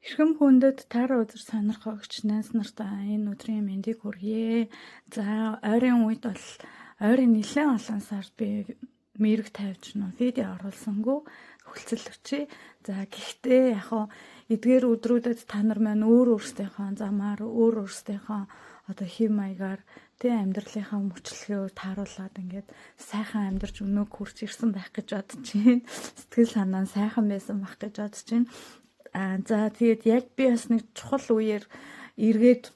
Эрхэм хүндэт тар өдөр сонирхогч найз нартай энэ өдрийн мэндийг хүргье. За ойрын үед бол ойрын нэлээд олон сард би мэрэг тавьж видео оруулсангүй хүлцэл өчье. За гэхдээ эдгээр өдрүүдэд та нар маань өөрсдийнхөө замаар өөрсдийнхөө хэв маягаар амьдралынхаа мөчлөгөөр тааруулаад ингээд сайхан амьдарч өнөөг хүрч ирсэн байх гэж бодож байна. Сэтгэл санаа нь сайхан байсан байх гэж бодож байна. За тэгээд яг би бас нэг чухал үеэр эргээд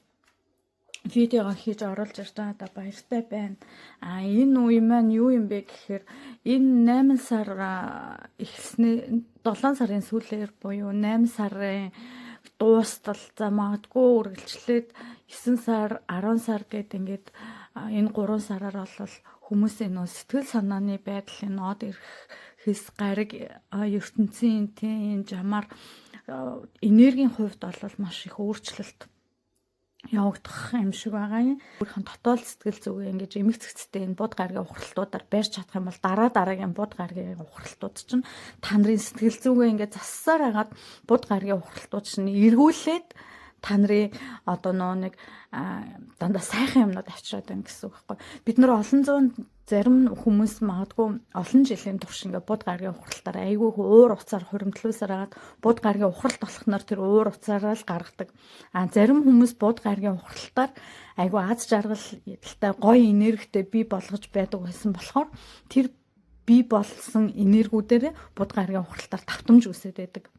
видеого хийж оруулж ирж байгаа да баяртай байна. Энэ үе маань юу юм бэ гэхээр энэ 8 сар эхэлснээ 7 сарын сүүлээр буюу 8 сарын дуустал за магадгүй үргэлжлээд 9 сар 10 сар гэд ингээд энэ 3 сараар бол хүмүүсийн сэтгэл санааны байдал энэ од ирэхээс гариг ертөнцийн энэ жамаар энергийн хувьд бол маш их өөрчлөлт явагдах юм шиг байгаа юм. Өөрийнх нь дотоод сэтгэл зүгээ ингэж эмх цэгцтэй энэ бод гаргийн ухралтуудаар барьж чадах юм бол дараагийн бод гаргийн ухралтууд чинь та нарын сэтгэл зүгээ ингэж зассаар хагаад бод гаргийн ухралтууд чинь эргүүлээд та нарын нэг дандаа сайхан юмнууд авчираад байна гэсэн үг байхгүй. Бид нар олон зуун зарим хүмүүс магадгүй олон жилийн турш ингээ бод гаргийн ухралтаар айгүй уур уцаар хуримтлуулсаар хагаад бод гаргийн ухралт болохноор тэр уур уцаараа л гаргадаг. Зарим хүмүүс бод гаргийн ухралтаар айгүй аз жаргалтай гоё энергитэй бий болгож байдаг байсан болохоор тэр бий болсон энергиудээр бод гаргийн ухралтаар давтамж үсээд байдаг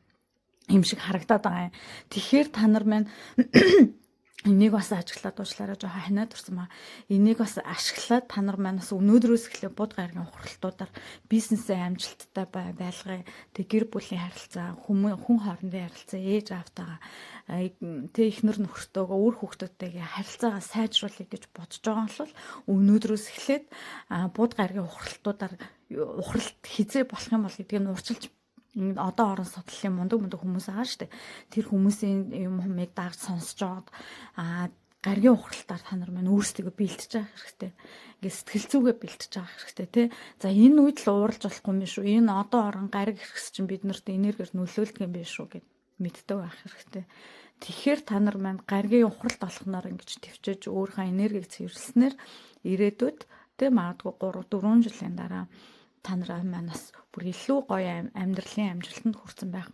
юм шиг харагдаад байгаа юм. Тэгэхээр та нар маань энийг бас ажиглаад уучлаарай жоохон ханаад урсан маа. Энийг бас ашиглаад та нар маань бас өнөөдрөөс эхлээ бод гаргийн ухралтуудаар бизнесээ амжилттай байлгая. Гэр бүлийн харилцаа, хүн хоорондын харилцаа, ээж аавтайгаа эхнэр нөхөртөөгөө үр хүүхдүүдтэйгээ харилцаагаа сайжруулах гэж бодож байгаа бол өнөөдрөөс эхлээд бод гаргийн ухралтуудаар ухралт хизээ болох юм бол гэдгийг нь урчилж одоо орон судлалын мундаг хүмүүс байгаа шүү дээ. Тэр хүмүүсийн юмыг дагж сонсож жоод гаргийн ухралтаар та нар маань өөрсдөө бэлтэж байгаа хэрэгтэй. Ингээд сэтгэл зүгээ бэлтэж байгаа хэрэгтэй тий. За энэ үед л ууралж болохгүй юм шүү. Энэ одоо орон гариг хэрэгс чинь бид нарт энергиэр нөлөөлдөг юм биш шүү гэд мэддэг байх хэрэгтэй. Тэгэхээр та нар маань гаргийн ухралт олохноор ингэж төвчөж өөрийнхөө энергийг цэвэрлснээр ирээдүйд тий магадгүй 3-4 жилийн дараа та нараа маань бас бүр илүү гоё амьдралын амжилтанд хүрсэн байх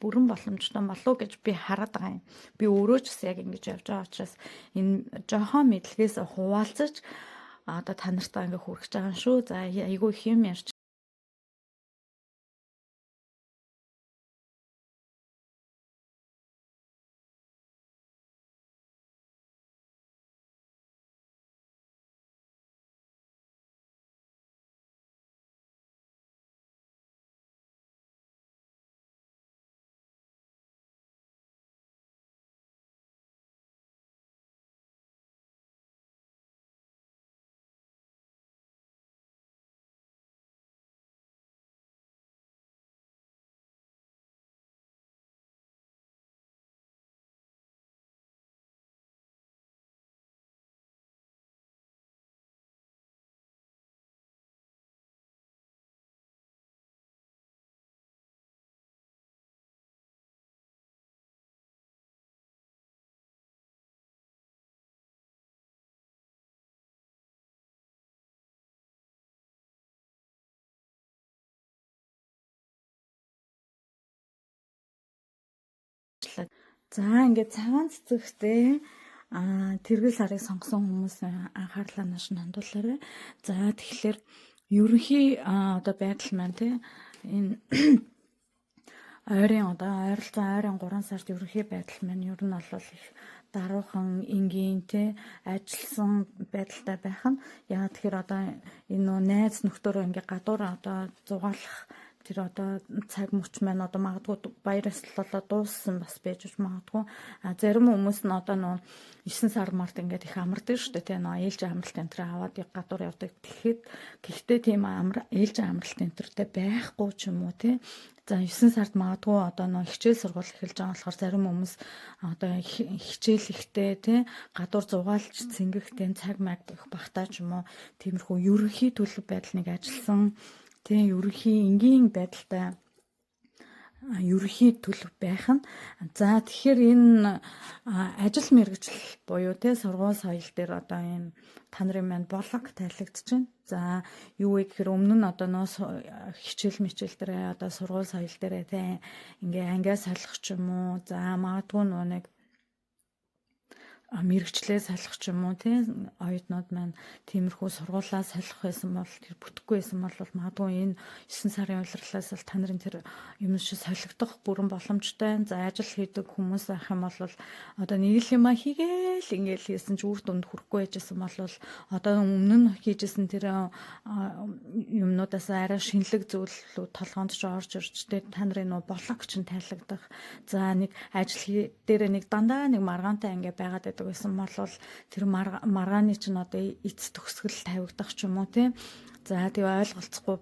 бүрэн боломжтой болов гэж би хараад байгаа юм. Би өөрөө ч бас яг ингэж явж байгаа учраас энэ жоохон мэдлэгээс хуваалцаж одоо та нартай ингээ хүрэж байгаа юм шүү. За айгүй их юм ярьж за ингээд цагаан цэцэгтэй тэргэл сарыг сонгосон хүмүүс анхаарлаа нааш хандуулаарай. За тэгэхээр ерөнхий одоо байдал маань тий энэ ойрын 3 сард ерөнхий байдал маань ер нь бол их даруухан энгийн тий ажилласан байдалтай байх нь яа тэгэхээр одоо энэ найз нөхдөөрөө ингээ гадуур одоо зугаалах тэр одоо цаг мөч маань одоо магадгүй баяраас л болоо дууссан бас байж магадгүй. Зарим хүмүүс нь одоо 9 сар март ингээд их амардаг шүү дээ. Тэ ээлж амралт энэ төр аваад гадуур явдаг. Гэхдээ тийм ээлж амралт энэ төртэй байхгүй ч юм уу тий. За 9 сард магадгүй одоо хичээл сургууль эхэлж байгаа болохоор зарим хүмүүс одоо хичээл ихтэй тий гадуур зугаалж цэнгэгтэй цаг маяг багтаа ч юм уу тиймэрхүү ерөнхий төлөв байдлыг ажилласан тийм ерөнхий энгийн байдалтай ерөнхий төлөв байх нь. За тэгэхээр энэ ажил мэргэжил буюу те сургууль соёл дээр одоо энэ та нарын маань блог тайлагдж байна. За юу вэ гэхээр өмнө нь одоо нөө хичээл мичээл дээр одоо сургууль соёл дээр те ингээ ангиа солих ч юм уу. За магадгүй нэг мэрэгчлээ салах ч юм уу тий оюутнууд маань тиймэрхүү сургуулаа салах байсан бол тэр бүтэхгүй байсан бол магадгүй энэ 9 сарын улирлаас бол та нарын тэр юм шиг солигдох бүрэн боломжтой. За ажил хийдэг хүмүүс байх юм бол одоо нэг л юм хийгээл ингээл хийсэн ч үр дүнд хүрэхгүй байжсэн бол одоо өмнө нь хийжсэн тэр юмнуудаас арай шинэлэг зүйлүүд толгоонд ч орж ирж тий та нарын нөө блог ч тайлагдах. За нэг ажил дээр нэг дандаа нэг маргаантай ингээ байгаад байсан бол тэр маргааны чинь одоо эц төгсгөл тавигдах ч юм уу тий. За тэгээ ойлголцохгүй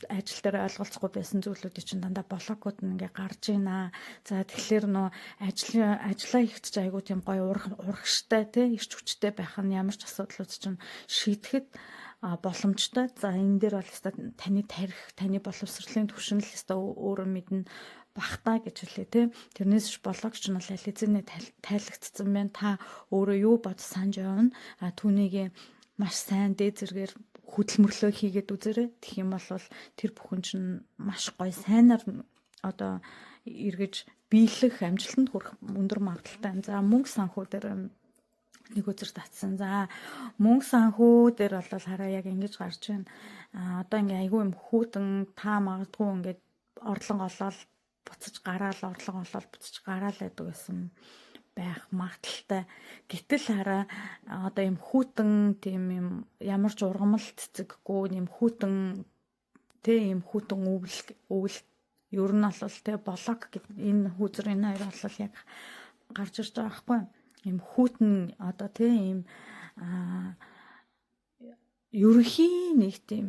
ажил дээр ойлголцохгүй байсан зүйлүүдийг чинь дандаа блогууд нь ингээ гарч ийна. За тэгэхээр нөө ажиллаа ихч айгуу тийм гоё урагштай тий ирч хүчтэй байх нь ямар ч асуудлууд чинь шийдэхэд боломжтой. За энэ дээр бол өстой таны тарих, таны боловсролын түвшин л өстой өөрөө мэднэ бахтаа гэж хэлээ тий. Тэрнээс ч блогч нь бол аль хэзээ тайлагдсан байна. Та өөрөө юу бод санаж явна. Түүнийг маш сайн дээд зэргээр хөдөлмөрлөө хийгээд үзээрэй. Тэгэх юм бол тэр бүхэн чинь маш гоё сайнаар одоо эргэж биелэх амжилтанд хүрэх өндөр магадaltaй. За мөнгө санхүү дээр нэг үзэр татсан. За мөнгө санхүү дээр бол хараа яг ингэж гарч байна. Одоо ингээ айгүй юм хүүтэн та магадгүй ингээд орлого олоод буцаж гараал орлого олоод буцаж гараал байдаг гэсэн байх магадaltaй. Гэтэл хараа одоо юм хүүтэн тийм юм ямар ч ургамал цэцэггүй юм хүүтэн тэ юм хүүтэн өвөл ер нь бол тэ блог гэдэг энэ хүүзрийн хоёр бол яг гарч ирж байгаа байхгүй юм хүүтэн одоо тэ юм ерөнхий нэг тийм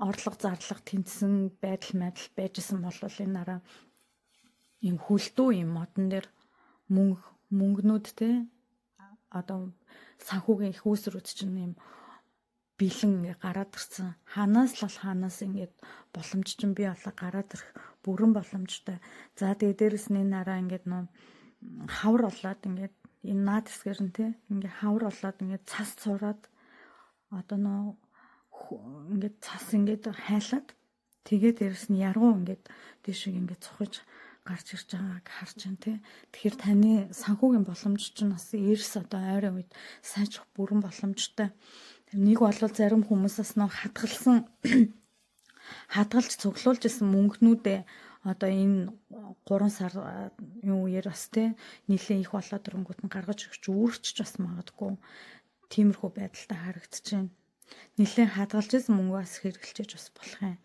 орлого зарлага тэнцсэн байдал байжсэн бол энэ нараа юм хүлдүү юм модон дээр мөнгнүүд те одоо санхүүгийн их үүсрүүд чинь юм бэлэн ингээ гараад ирсэн. Ханаас ингээд боломж чинь бий болоо гараад ирэх бүрэн боломжтой. За тэгээ дээрэс нь энэ нараа ингээд нөө хавар болоод ингээд энэ наад хэсгэр нь те ингээ хавар болоод ингээд цас цураад одоо нөө ингээд цас ингээд хайлаад тэгээ дээрэс нь яргуу ингээд тийш ингээд цухаж гарч ирж байгааг харж байна тий. Тэгэхээр таны санхүүгийн боломж чинь бас эрс одоо ойрын үед сайжрах бүрэн боломжтой. Нэг бол зарим хүмүүсээс нөө хадгалж цуглуулж исэн мөнгнүүдээ одоо энэ 3 сар юу үеэр бас тий нэлээд их болоод ирэнгүүт нь гаргаж өгч өөрчж бас магадгүй тиймэрхүү байдалтай харагдчихэв. Нэлээд хадгалж исэн мөнгөөс хэрэгжилж бас болох юм.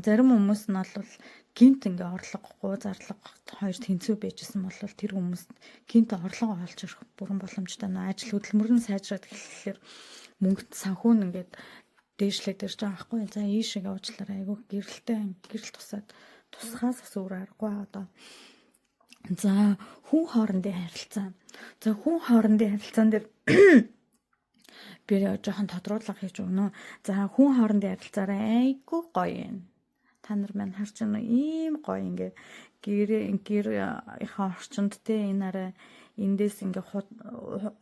Зарим хүмүүс нь бол гинт ингээ орлогогүй зарлага хоёр тэнцүү байжсэн бол тэр хүмүүс гинт орлого олж ирэх бүрэн боломжтой. Ажил хөдөлмөр нь сайжраад эхлэхээр мөнгөд санхүү нь ингээд дээшлээд ирж байгаа байхгүй. За ийшээ уучлаарай айгүй гэрэл тусахаас бас өөр аргагүй одоо. За хүн хоорондын харилцаа. За хүн хоорондын харилцаан дээр би жоохон тодруулга хийж өгнө. За хүн хоорондын харилцаараа айгүй гоё юм. Та нар маань харж байна уу? Ийм гоё ингээ гэрийнхаа орчинд те энэ арай эндээс ингээ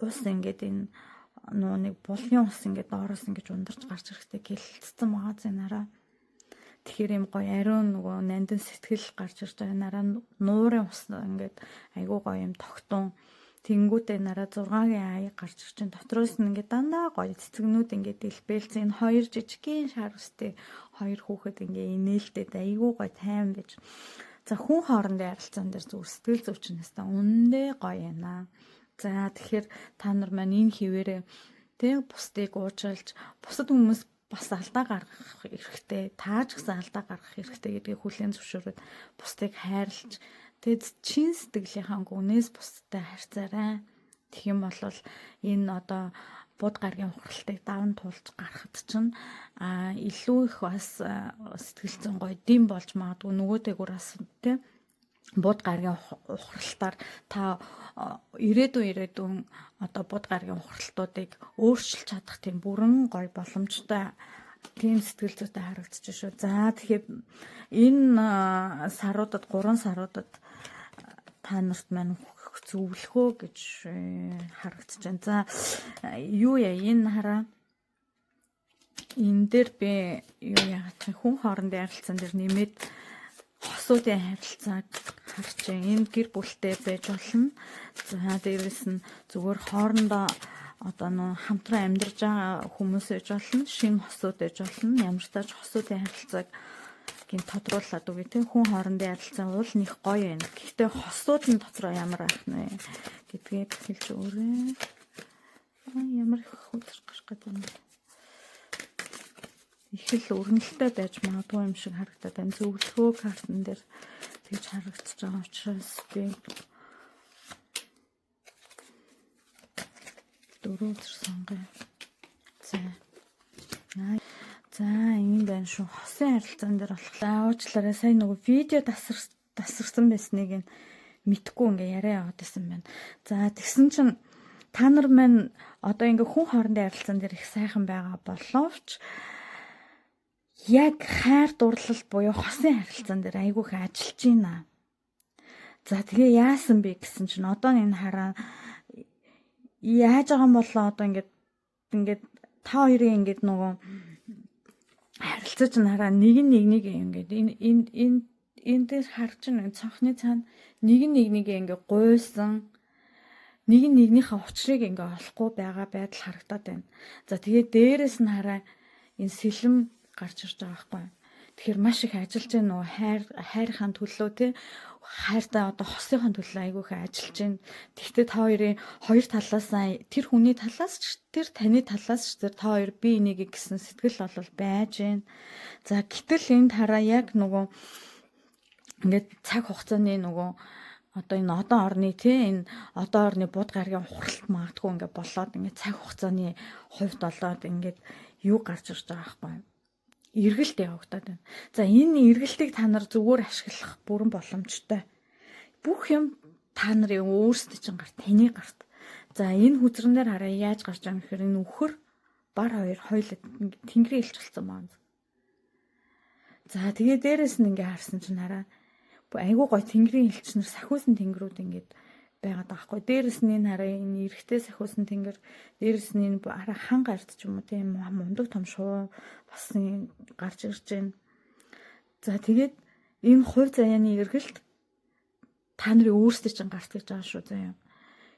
ус ингээд энэ нөө нэг булгын ус ингээд доороос ингээд ундарч гарч ирэхтэй гэлцсэн байгаа зэнараа. Тэгэхээр юм гоё ариун нөгөө нандин сэтгэл гарч ирж байгаа нараа нуурын ус ингээд айгүй гоё юм тогтун. Тэнгүүтээ нараа 6-гийн аяг гарч ирж чинь дотроос нь ингээд дандаа гоё цэцгнүүд ингээд дэлбэлцэн энэ хоёр жижигхэн шар үстэй хоёр хүүхэд ингээд инээлтэд айгүй гоё тайван байж. За хүн хоорондын харилцаан дээр зүр сэтгэл зүйчнээс та үнэндээ гоё яана. За тэгэхээр та нар маань энэ хിവэрээ тэг бусдыг уучлж бусад хүмүүс бас алдаа гаргах эрхтэй, тааж гисэн алдаа гаргах эрхтэй гэдгийг хүлээн зөвшөөрөөд бусдыг хайрлаж тэгэд чин сэтгэлийнхаа гүнээс бусдтай харьцаарай. Тэгэх юм бол энэ одоо буд гаргийн ухралтыг даван туулж гарахад чинь илүү их бас сэтгэл зүйн гоё дэм болж магадгүй нөгөөтэйгүр бас тий буд гаргийн ухралтаар та ирээдүйн одоо буд гаргийн ухралтуудыг өөрчилж чадах тийм бүрэн гоё боломжтой Тийм сэтгэл зүйтэй харагдаж шүү. За тэгэхээр энэ саруудад 3 саруудад та нарт маань зөвлөхөө гэж харагдаж байна. За юу яа энэ хараа. Энэ дээр би юу яагаад ч хүн хоорондын харилцаан дээр нэмээд хосуудын харилцааг харж байна. Энэ гэр бүлтэй байж болно. За дээрээс нь зүгээр хоорондоо одоо нөө хамтран амьдарч байгаа хүмүүс байж болно. Шинэ хосууд байж болно. Ямар ч тач хосуудын харилцааг гин тодруулаад үгүй тийм хүн хоорондын харилцаа уул нэг гоё байна. Гэхдээ хосууд нь дотроо ямар байх нэ гэдгийг хэлж өгөөрэй. Ямар их хөдөлж гарах гэдэг юм. Их л өрнөлттэй байж магадгүй юм шиг харагдаад байна. Зөвлөгөө картан дээр тэгж харагдаж байгаа учраас би дөрөв зэрэг сонгоё. За энэ байна шүү. Хосын харилцаан дээр болохоор уучлаарай сайн нөгөө видео тасарсан байсныг мэдхгүй ингээ яриа яваад байсан байна. За тэгсэн чинь та нар маань одоо ингээ хүн хоорондын харилцаан дээр их сайхан байгаа боловч яг хайр дурлал буюу хосын харилцаан дээр айгүй их ажиллаж байна. За тэгээ яасан бэ гэсэн чинь одоо энэ хараа яаж байгаа юм болоо одоо ингээд та хоёрын ингээд нөгөө харилцаж нараа нэг ингээд энэ дээр харж байгаа цонхны цаана нэг ингээд гуйсан нэг нэгнийхээ учрыг ингээд олохгүй байгаа байдал харагдаад байна. За тэгээ дээрэс нь хараа энэ сэлэм гарч ирж байгаа байхгүй. Тэгэхээр маш их ажиллаж байна нөгөө хайрын төлөө тий хайртай одоо хосынхон төлөө айгүй их ажиллаж байна. Тэгвэл та хоёрын хоёр талаас тэр хүний талаас ч тэр таны талаас ч тэр та хоёр бие энийг гэсэн сэтгэл бол байж байна. За гэтэл энд хараа яг нөгөө ингээд цаг хугацааны нөгөө одоо энэ одон орны тий энэ одон орны буд гарагийн хуралт магадгүй ингээд болоод ингээд цаг хугацааны хувьд болоод ингээд юу гарч ирж байгаа байхгүй. Эргэлт явагдаад байна. За энэ эргэлтийг та нар зүгээр ашиглах бүрэн боломжтой. Бүх юм та нарын өөрсдөө чинь гарт таны гарт. За энэ хүзрэн дээр хараа яаж гарч байгаа юм гэхээр энэ үхэр бар хоёр хоёул тэнгэрийн илч болсон байна. За тэгээ дээрэс нь ингээ харсан чинь хараа айгуу гой тэнгэрийн илч нар сахиусан тэнгэрүүд ингээд байгаад байгаа хгүй. Дээрэс нь энэ хараа энэ эрэгтэй сахиусан тэнгэр, дээрэс нь энэ хараа хан гард ч юм уу тийм мундаг том шуу бас гарч ирж байна. За тэгээд энэ хувь заяаны эргэлт та нарын өөрсдөө чинь гарт гэж байгаа шүү заяа.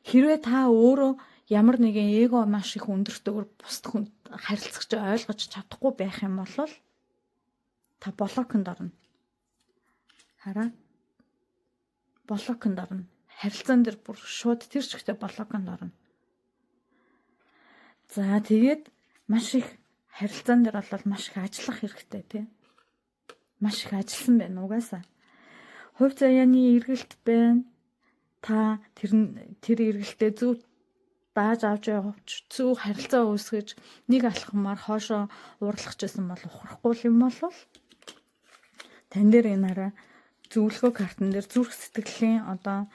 Хэрвээ та өөрөө ямар нэгэн эго маш их өндөртөөр бусд хүн харилцагч ойлгож чадахгүй байх юм бол та блоконд орно. Хараа блоконд орно. Харилцаан дээр бүр шууд тэр чигтээ блоконд орно. За тэгээд маш их харилцаан дээр бол маш их ажиллах хэрэгтэй тий. Маш их ажилласан байна угаасаа. Хувь заяаны эргэлт байна. Та тэр эргэлтээ зөв дааж авч явж зөв харилцаа үүсгэж нэг алхмаар хоошоо уурлах гэсэн бол ухрахгүй юм бол тань дээр энэ хараа зөвлөгөө картан дээр зүрх сэтгэлийн одоо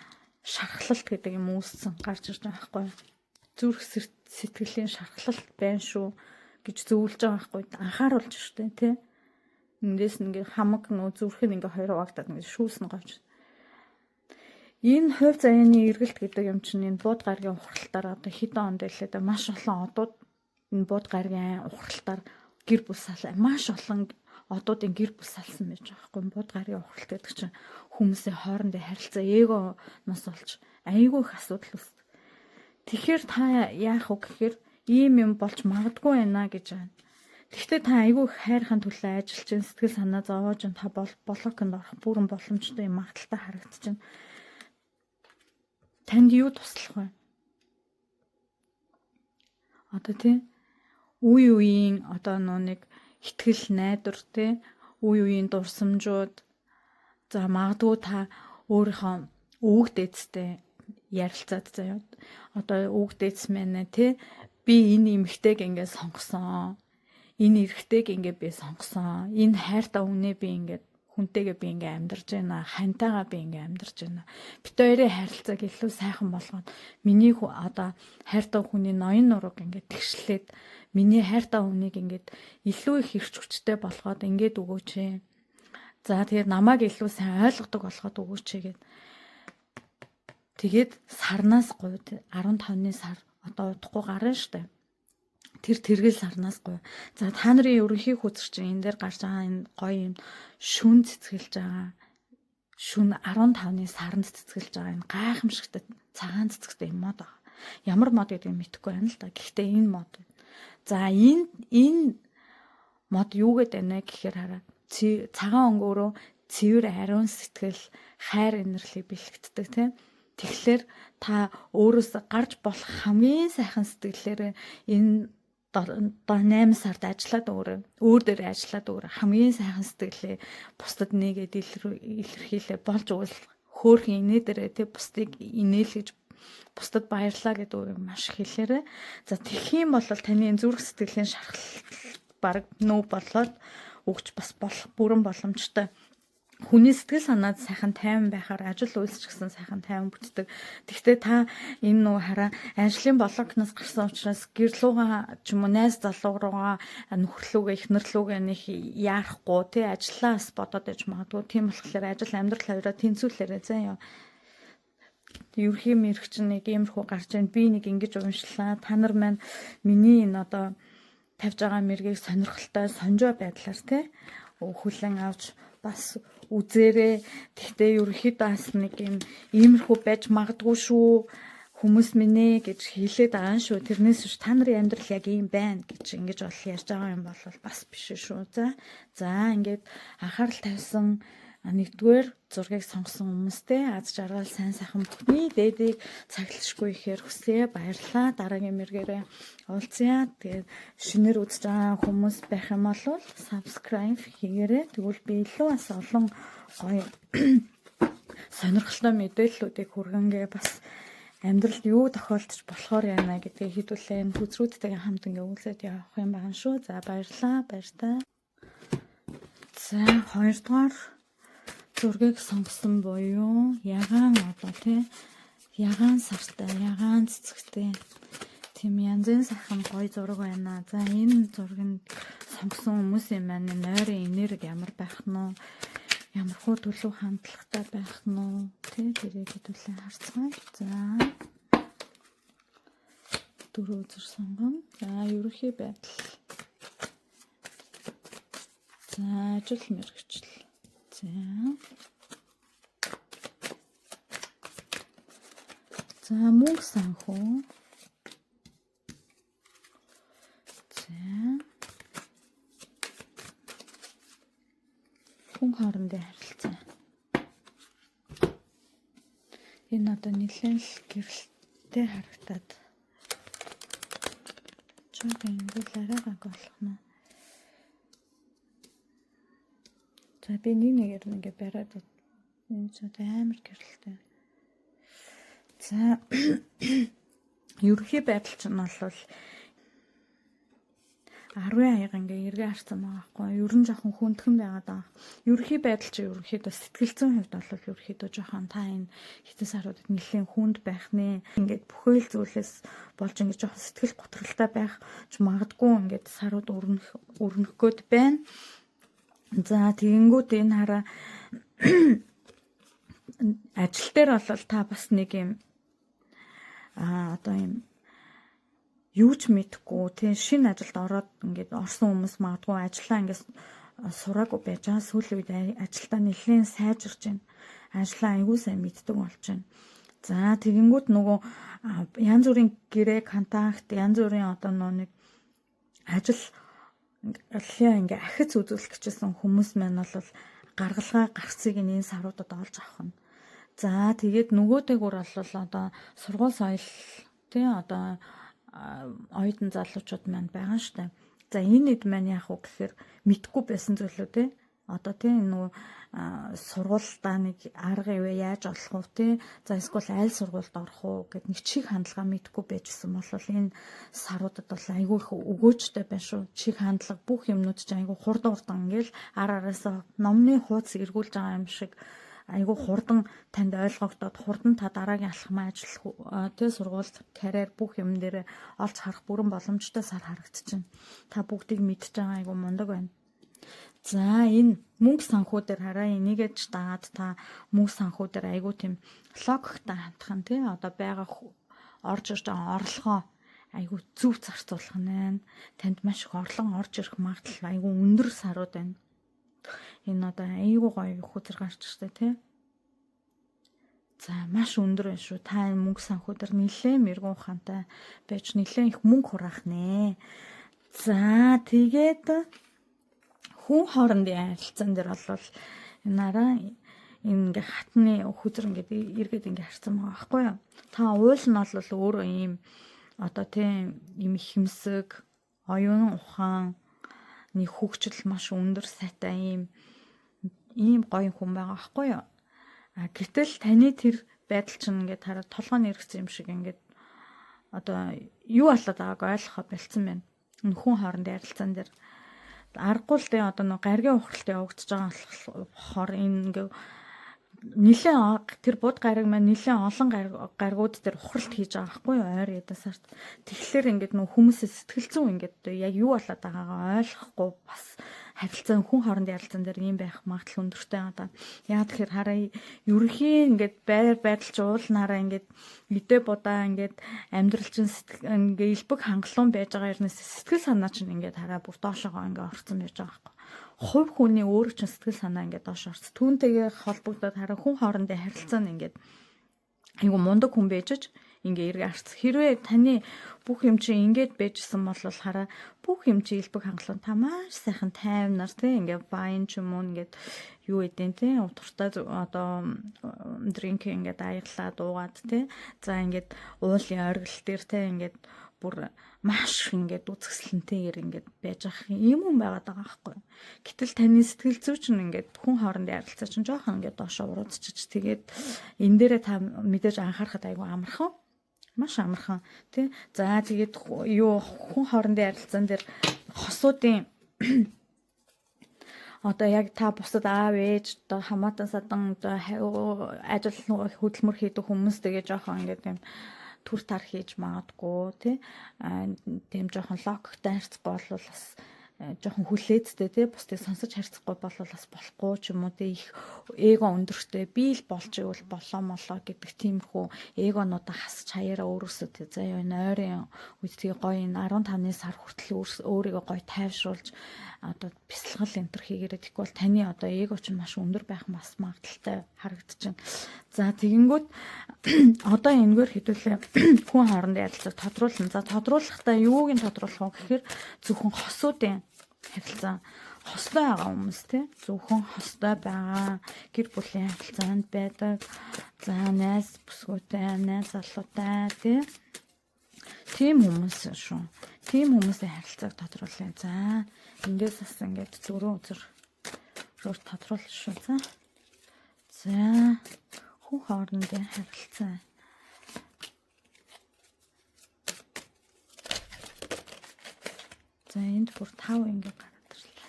шархлалт гэдэг юм үүссэн гарч ирж байгаа байхгүй. Зүрх сэтгэлийн шархлалт байна шүү гэж зөвлөж байгаа байхгүй. Анхааруулж штэ тий. Эндээс ингээ хамаг нөө зүрх нь ингээ хоёр хуваагдаад ингээ шүүснэ говж. Энэ хувь заяаны эргэлт гэдэг юм чинь энэ бууд гарагийн ухралтаар одоо хэдэн онд байлээ да маш олон одууд энэ бууд гарагийн ухралтаар гэр бүл маш олон одуудын гэр бүл салсан байж байгаа байхгүй. Бууд гарагийн ухралт гэдэг чинь хүмүүсийн хоорондын харилцаа эгоноос болж айгүй их асуудал үүсдэг. Тэгэхээр та яах вэ гэхээр ийм юм болж магадгүй байна гэж байна. Гэхдээ та айгүй их хайрхан төлөө ажиллаж чинь сэтгэл санаа зовоож та блоконд орох бүрэн боломжтой юм магадaltaй харагдаж байна. Танд юу туслах вэ? Одоо тий үеийн одоо нэг итгэл найдвар тий үеийн дурсамжууд за магадгүй та өөрийнхөө өвөг дээдстэй ярилцаад заяа. Одоо өвөг дээдс мэнэ тий би энэ эмэгтэйг ингээд сонгосон. Энэ эрэгтэйг ингээд би сонгосон. Энэ хайртай үнэ би ингээд хүнтэйгээ би ингээ амьдарч байна. Хантайгаа би ингээ амьдарч байна. Бид хоёрын харилцааг илүү сайхан болгоод миний одоо хайртай хүний ноён нурууг ингээ тэгшлээд миний хайртай хүнийг ингээ илүү их эрч хүчтэй болгоод ингээд өгөөч ээ. За тэгээд намайг илүү сайн ойлгодог болгоод өгөөч ээ гэд. Тэгээд сарнаас гуйд 15-ны сар одоо удахгүй гарна штэ. Тэр тэргэл сарнаас гуй. За та нарын ерөнхий хүсэгч энэ дээр гарч байгаа энэ гоё юм шүн цэцгэлж байгаа. Шүн 15-ны саранд цэцгэлж байгаа энэ гайхамшигтай цагаан цэцэгтэй мод байгаа. Ямар мод гэдгийг мэдэхгүй байна л да. Гэхдээ энэ мод. За энэ мод юу гэдэг вэ гэхээр хараа. Цагаан өнгөөрөө цэвэр ариун сэтгэл, хайр инэрлийг бэлтгэдэг тийм. Тэгэхээр та өөрөөсөө гарч болох хамгийн сайхан сэтгэлээр энэ 8 сард ажиллаад өөр дээр ажиллаад хамгийн сайхан сэтгэлээ бусдад нэгээд илэрхийлээ болж уул хөөхөн инээ дээрээ тэ бусдыг инээлгэж бусдад баярлаа гэдэг маш их хэлээрээ. За тэгэх юм бол таны зүрх сэтгэлийн шархал баг нөө болоод өгч бас болох бүрэн боломжтой. Хүний сэтгэл санаад сайхан тайван байхаар ажил үйлс ч гэсэн сайхан тайван бүтдэг. Тэгвэл та энэ нөгөө хараа ажлын блокноос гарсан учраас гэрлүүгээ ч юм уу найз залуу руугаа нөхрлүүгээ эхнэрлүүгээ нэг яарахгүй тий ажиллаас бодоод иж магадгүй. Тийм болохоор ажил амьдрал хоёроо тэнцвүүлээрээ заяа. Ерхий мэрэгч нэг иймэрхүү гарч ийн би нэг ингэж уншлаа. Та нар маань миний энэ одоо тавьж байгаа мэргийг сонирхолтой сонжоо байдлаар тий хүлэн авч бас үзээрээ. Тэгтээ ерөнхийдөө бас нэг юм иймэрхүү байж магадгүй шүү хүмүүс минь ээ гэж хэлээд байгаа шүү. Тэрнээс биш та нарын амьдрал яг ийм байна гэж ингэж бол ярьж байгаа юм бол бас биш шүү. За ингээд анхаарал тавьсан нэгдүгээр зургийг сонгосон хүмүүстэй аз жаргал сайн сайхан бүхний дээдийг цаглашгүй ихээр хүсье. Баярлалаа. Дараагийн мэргээрээ уулзъя. Тэгээд шинээр үзэж байгаа хүмүүс байх юм бол subscribe хийгээрэй. Тэгвэл би илүү бас олон гоё сонирхолтой мэдээллүүдийг хүргэнгээ бас амьдралд юу тохиолдож болохоор яана гэдгийг хэдүүлээ хүзрүүдтэйгээ хамт ингээ үзээд явах юм байна шүү. За баярлалаа. Баяртай. За хоёрдугаар зургийг сонгосон буюу ягаан одоо тий ягаан сартай ягаан цэцэгтэй тийм янзын сайхан гоё зураг байна. За энэ зургийг сонгосон хүмүүсийн маань нойрын энерги ямар байх нь ямар хөө төлөв хандлагатай байх нь тий тэрийг хэдүүлээ харцгаая. За дөрөв зур сонгон. За ерөнхий байдал. За ажил мэргэжил. За мөнгө санхүү. За хүн хоорондын харилцаа. Энэ одоо нэлээд л гэрэлтэй харагдаад. Чог ингүүл арайгааг болох нь. За би нэгээр ингээ бариад энэ ч амар гэрэлтэй. За ерөнхий байдал ч нь бол 10 аяга ингээ эргээ харсан байгаа байхгүй. Ер нь жоохон хүндхэн байгаад байгаа. Ерөнхий байдал чи ерөнхийдөө сэтгэлзэн хувьд бол ерөнхийдөө жоохон та энэ хэдэн саруудад нэлээд хүнд байх нэ. Ингээд бүхэл зүйлээс болж ингээ жоохон сэтгэл готролтой байх ч магадгүй ингээд сарууд өрнөх гээд байна. За тэгэнгүүт энэ хараа ажил дээр бол та бас нэг юм одоо юм юу ч мэдэхгүй тийм шинэ ажилд ороод ингээд орсон хүмүүс магадгүй ажиллаа ингээд сураагүй байж байгаа сүүлийн үед ажилдаа нэлээд сайжирч байна. Ажлаа аягүй сайн мэддэг болж байна. За тэгэнгүүт нөгөө янз бүрийн гэрээ контакт янз бүрийн одоо нэг ажил ингээ ахиц үзүүлэх гэжсэн хүмүүс маань бол гаргалгаа гарцыг энэ саруудад олж авах нь. За тэгээд нөгөөтэйгүр бол одоо сургууль соёл тий одоо оюутан залуучууд маань байгаа штэ. За энэ хэд маань яах вэ гэхээр мэдгүй байсан зүйлүүд тий одоо тийм нөгөө сургуультай нэг арга ивэ яаж олох вэ тий. За эсвэл аль сургуульд орох уу гэд нэг чих хандлага мэдгүй байжсэн бол энэ саруудад бол айгүй их өгөөжтэй байна шүү. Чих хандлага бүх юмнууд ч айгүй хурдан ингээл араасаа номны хуудас эргүүлж байгаа юм шиг айгүй хурдан танд ойлгогдоод хурдан та дараагийн алхмаа ажиллах тий сургууль карьер бүх юм дээр олж харах бүрэн боломжтой сар харагдчихна. Та бүгдийг мэдж байгаа айгүй мундаг байна. За энэ мөнгө санхүү дээр хараа энийгээ ч дагаад та мөнгө санхүү дээр айгүй тийм логиктай хандхан тий одоо байгаа орж ирж байгаа орлогоо айгүй зөв зарцуулах нь танд маш их орлого орж ирэх магадлал айгүй өндөр сарууд байна. Энэ одоо айгүй гоё хүзэр гарч штэ тий. За маш өндөр байна шүү. Та энэ мөнгө санхүү дээр нэлээд мэрэгэн ухаантай байж нэлээд их мөнгө хураах нэ. За тэгээд хүн хоорондын харилцаан дээр бол нараа ингээ хатны хүзэр ингээд эргээд ингээ харцсан байгаа байхгүй юу? Та уул нь бол өөрөө ийм одоо тийм ийм хэмсэг, оюун ухаан, нэг хөгжил маш өндөр сайтай ийм гоё хүн байгаа байхгүй юу? Гэтэл таны тэр байдал чинь ингээд хараа толгойн эргэсэн юм шиг ингээд одоо юу болоод байгааг ойлгоход бэлдсэн байна. Хүн хоорондын харилцаан дээр аргагүй л дээ одоо нэг гаргийн ухралт явагдаж байгаа болохоор энэ ингээ нэлээд тэр бод гариг маань нэлээд олон гаригууд дээр ухралт хийж байгаа байхгүй юу ойр ядаасаар. Тэгэхээр ингээд нөх хүмүүсээ сэтгэл зүйн ингээд яг юу болоод байгаагаа ойлгохгүй бас харилцаа хүн хоорондын харилцаан дээр ийм байх магадлал өндөртэй байгаа даа. Яа тэгэхээр хараа ерөнхийн ингээд байдалч уулнараа ингээд мэдээ будаа ингээд амьдрал чинь ингээд элбэг хангалуун байж байгаа юмнаас сэтгэл санаа чинь ингээд хараа бүр доошогоо ингээд орцсон байж байгаа байхгүй. Хувь хүний өөрөө ч сэтгэл санаа ингээд доош орц. Түүнтэйгээ холбогдоод хараа хүн хоорондын харилцаа нь ингээд айгу мундаг хүн байжж ингээ эргээ арц. Хэрвээ таны бүх юм чи ингээд байжсэн бол хараа бүх юм чи элбэг хангалуун та маш сайхан тайвнаар тий ингээ вайн ч юм уу ингээд юу эдэн тий утгартай одоо дринк ингээд аяглаа дуугаад тий за ингээд уулын оргил дээр тий ингээд бүр маш ингээд үзэсгэлэнтэйгээр ингээд байж ах юм байгаад байгаа байхгүй. Гэтэл таны сэтгэл зүй чинь ингээд хүн хоорондын харилцаа чинь жоохон ингээд доошоо уруудчиж тэгээд энэ дээрээ та мэдээж анхаарахад айгүй амархан. Маш амархан тий. За тэгээд юу хүн хоорондын харилцаан дээр хосуудын одоо яг та бусад аав ээж одоо хамаатан садан одоо ажил хөдөлмөр хийдэг хүмүүс тэгээ жоохон ингээд юм түр тар хийж магадгүй тий. Тийм жоохон логиктай харьцахгүй бол бас жоохон хүлээцтэй тий бусдыг сонсож харьцахгүй бол бас болохгүй ч юм уу тий их эго өндөртэй би л болж ивэл болоо молоо гэдэг тиймэрхүү эгонуудаа хасч хаяараа өөрөөсөө тий заяа энэ ойрын үед тий гоё энэ 15-ны сар хүртэл өөрийгөө гоё тайвшруулж одоо бясалгал энтер хийгээрэй тэгэхгүй бол таны одоо эго ч маш өндөр байх бас магадaltaй харагдчихэв. За тэгэнгүүт одоо энэгээр хэдүүлээ хүн хоорондын харилцааг тодруулна. За тодруулахдаа юуг нь тодруулах вэ гэхээр зөвхөн хосуудын харилцаа хостой байгаа хүмүүс тий зөвхөн хостой байгаа гэр бүлийн харилцаанд байдаг. За найз бүсгүйтэй, найз залуутай тий тийм хүмүүс шүү. Тийм хүмүүсийн харилцааг тодруулъя. За эндээс бас ингээд 4 үзэр тодруулах шүү. За хүн хоорондын харилцаа. За энд бүр 5 ингээд гараад ирлээ.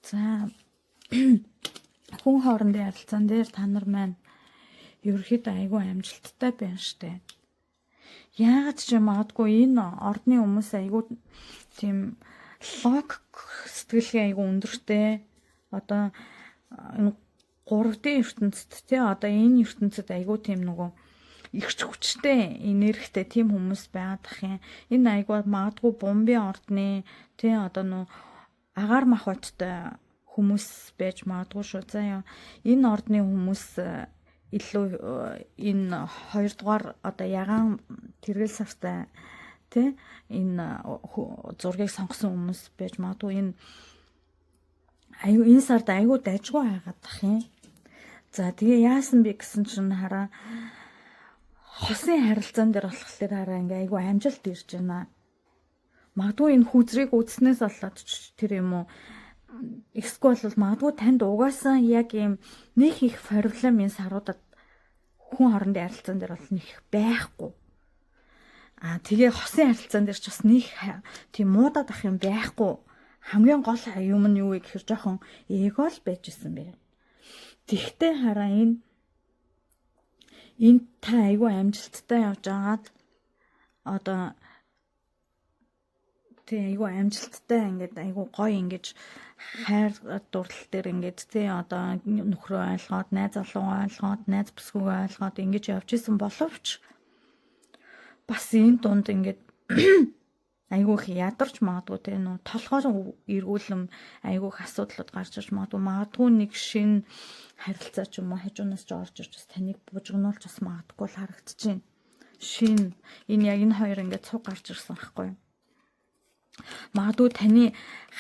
За хүн хоорондын харилцаан дээр та нар маань ерөөхдөө айгүй амжилттай байна штэ. Яагаад ч юм аадгүй энэ ордны хүмүүс айгүй тийм логик сэтгэлгээ айгүй өндөртэй. Одоо энэ 3D ертөнцид тий одоо энэ ертөнцид айгүй тийм нөгөө ихч хүчтэй энергитэй тийм хүмүүс байгаад ах юм. Энэ айгүй магадгүй бомбын ордны тий одоо нөө агаар махбодтой хүмүүс байж магадгүй шүү. За энэ ордны хүмүүс илүү энэ 2 дугаар одоо ягаан тэргэл сартай тий энэ зургийг сонгосон хүмүүс байж магадгүй энэ сард айгүй дайжгүй байгаад ах юм. За тэгээ яасан бэ гэсэн чинь хараа хосын харилцаан дээр болохоор хараа ингээ айгүй амжилт ирж байна. Магадгүй энэ хүзрийг үзснээс болоод тэр юм уу Эсвэл бол магадгүй танд угаасаа яг ийм нэг их проблемын саруудад хүн хоорондын харилцаан дээр бол нэг байхгүй. Тэгээ хосын харилцаан дээр ч бас нэг тийм муудаад ах юм байхгүй. Хамгийн гол юм нь юу вэ гэхээр жоохон эго л байж исэн бэ. Тэгтээ хараа энэ та айгүй амжилттай явж агаад одоо тий айгүй амжилттай ингээд айгүй гоё ингэж хайр дурлал дээр ингээд тий одоо нөхрөө ойлгоод, найз залуу ойлгоод, найз бүсгүйг ойлгоод ингэж явж исэн боловч бас энэ дунд ингээд айгүй их ядарч магадгүй тий нөө толгоор эргүүлэм айгүй их асуудлууд гарч ирж магадгүй нэг шин харилцаа ч юм уу хажуунаас ч орж ирж бас таныг бужигнуулж бас магадгүй л харагдчихээн. Шин энэ яг энэ хоёр ингээд цуг гарч ирсэн байхгүй юу? Магадгүй таны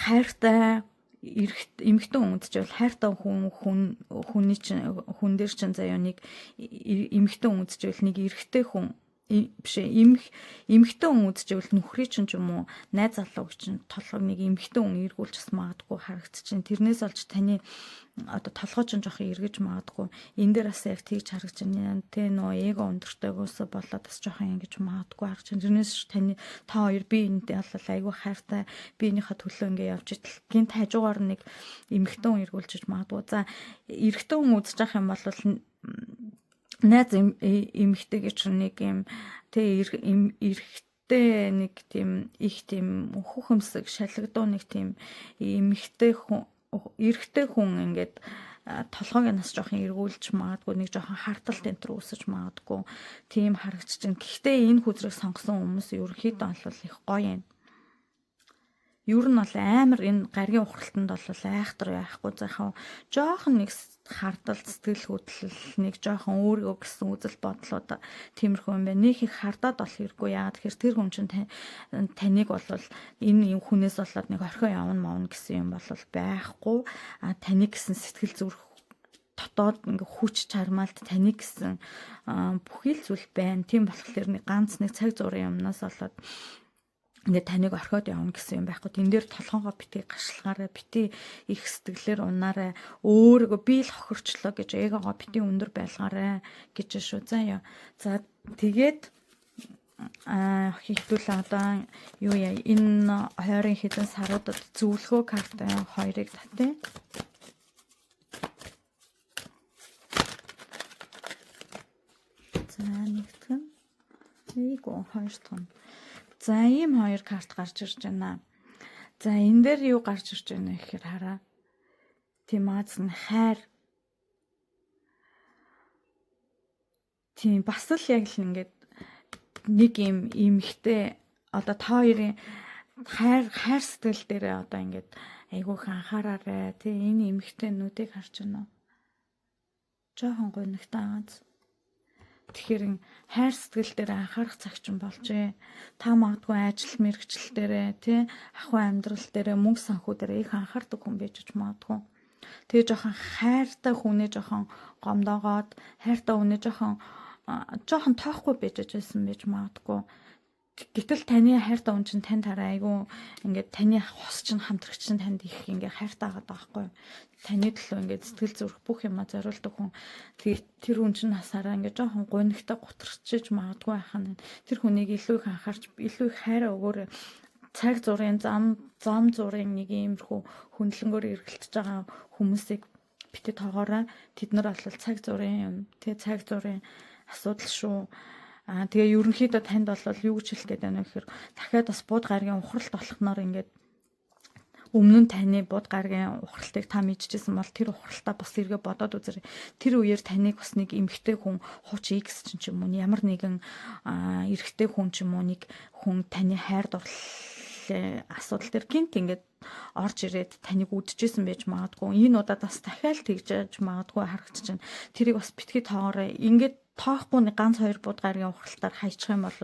хайртай эмэгтэй хүн үзчихвэл хайртай хүн дээр чинь заяа нэг эмэгтэй хүн үзчихвэл нэг эрэгтэй хүн биш эмэгтэй хүн үзчихвэл нөхрий чинь ч юм уу найз залууг чинь толгойг нэг эмэгтэй хүн эргүүлж бас магадгүй харагдчихээн. Тэрнээс олж таны одоо толгой чинь жоохон эргэж магадгүй энэ дээр бас яг тийж харагдаж байна. Тэ нөө эго өндөртэйгөөс болоод бас жоохон ингэж магадгүй харагдаж байна. Тэрнээс таны та хоёр би энэтэй бол айгүй хайртай биенийхээ төлөө ингэ явж идэл гинт хажуугаар нэг эмэгтэй хүн эргүүлж магадгүй. За эрэгтэй хүн үзэж явах юм бол найз эмэгтэй гэж нэг юм тэ эрэгтэй нэг тийм их тийм хүүхэмсэг шалгадуу нэг тийм эрэгтэй хүн ингээд толгойг нас жоохон эргүүлж магадгүй нэг жоохон харталт энтер үүсэж магадгүй тийм харагдаж байна. Гэхдээ энэ хүзрийг сонгосон хүмүүс ерөнхийдөө бол их гоё юм. Ер нь бол амар энэ гаргийн ухралтанд бол айхтар яахгүй заахаа жоохон нэг хардал сэтгэл хөдлөл нэг жоохон өөрийгөө гэсэн үзэл бодлоо тиймэрхүү юм байна. Нэг их хардаад бол хэрэггүй яа. Тэгэхээр тэр хүн чинь таныг бол энэ хүнээс болоод нэг орхио явна гэсэн юм бол байхгүй. Таныг гэсэн сэтгэл зүрх дотоод ингээ хүч чармаалт таныг гэсэн бүхий л зүйл байна. Тийм болохоор нэг ганц нэг цаг зуурын юмнаас болоод ингээд таныг орхиод явна гэсэн юм байхгүй. Тэн дээр толгоогоо битгий гашлагаараа битгий их сэтгэлээр унаарай. Өөрийгөө би л хохирчлоо гэж эгоогоо битгий өндөр байлгаарай гэж шүү. За тэгээд хэвдүүл одоо юу яа энэ хоёрын хэдэн саруудад зөвлөгөө карт хоёрыг татъя. За нэгтгэн. Эйгөө хоёр тон. За ийм хоёр карт гарч ирж байна. За энэ дээр юу гарч ирж байна гэхээр хараа. Тийм аз нь хайр. Тийм бас л яг л ингээд нэг юм эмхтэй одоо та хоёрын хайр сэтгэл дээр одоо ингээд айгүйх анхаараарай. Тэ энэ эмхтэй нүдийг харж байна уу? Жохон гонигтай ааз. Тэгэхээр хайр сэтгэл дээр анхаарах цаг чинь болжээ. Та магадгүй ажил мэргэжил дээрээ тий ахуй амьдрал дээрээ мөнгө санхүү дээрээ их анхаардаг хүн байж магадгүй. Тэгээ жоохон хайртай хүнээ жоохон гомдоогоод хайртай хүнээ жоохон тоохгүй байж байсан магадгүй. Гэтэл таны хайртай хүн чинь танд хараа айгүй ингээд таны хос чинь хамтрагч чинь танд их ингээд хайртай байгаа байхгүй юу? Таны төлөө ингээд сэтгэл зүрх бүх юмаа зориулдаг хүн. Тэгээд тэр хүн чинь насаараа ингээд жоохон гонигтай гутрчиж магадгүй байхаа. Тэр хүнийг илүү их анхаарч илүү их хайраа өгөөрэй. Цаг зургийн зам зургийн нэг иймэрхүү хөндлөнгөөр эргэлдэж байгаа хүмүүсийг битээ тоогоорой. Тэд нар бол цаг зургийн юм. Тэгээ цаг зургийн асуудал шүү. Тэгээ ерөнхийдөө танд бол юу гэж хэлэх гээд байна вэ гэхээр дахиад бас бууд гаргийн ухралт болохноор ингээд өмнө нь таны бууд гаргийн ухралтыг та мэдчихсэн бол тэр ухралтаа бас эргээ бодоод үзэрэй. Тэр үеэр таныг бас нэг эмэгтэй хүн хууч X ч юм уу ямар нэгэн эрэгтэй хүн ч юм уу нэг хүн таны хайр дурлалын асуудал төр гинт ингээд орж ирээд таныг үдчихсэн байж магадгүй. Энэ удаад бас дахиад тэгж магадгүй харагдаж байна. Тэрийг бас битгий тоогоорой. Ингээд тоохгүй нэг ганц хоёр бууд гаргийн ухралтаар хайчих юм бол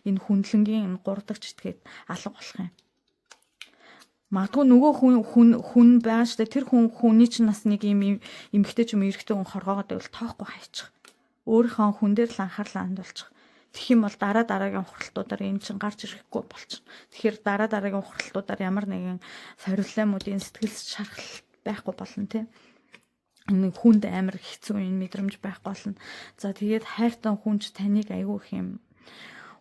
энэ хүндлэнгийн 3 дахь читгээд алга болох юм. Магадгүй нөгөө хүн байгаа штэ тэр хүний чинь бас нэг юм эмгтэй ч юм эрэгтэй хүн хоргоогоод байвал тоохгүй хайчих. Өөрийнхөө хүн дээр л анхаарлаа хандуулчих. Тэгэх юм бол дараагийн ухралтуудаар энэ чинь гарч ирэхгүй болчихно. Тэгэхээр дараагийн ухралтуудаар ямар нэгэн сорилтмуудын сэтгэл шархалт байхгүй болно тий. Энэ хүнд амар хэцүү энэ мэдрэмж байхгүй болно. За тэгээд хайртай хүн ч таныг айгүй их юм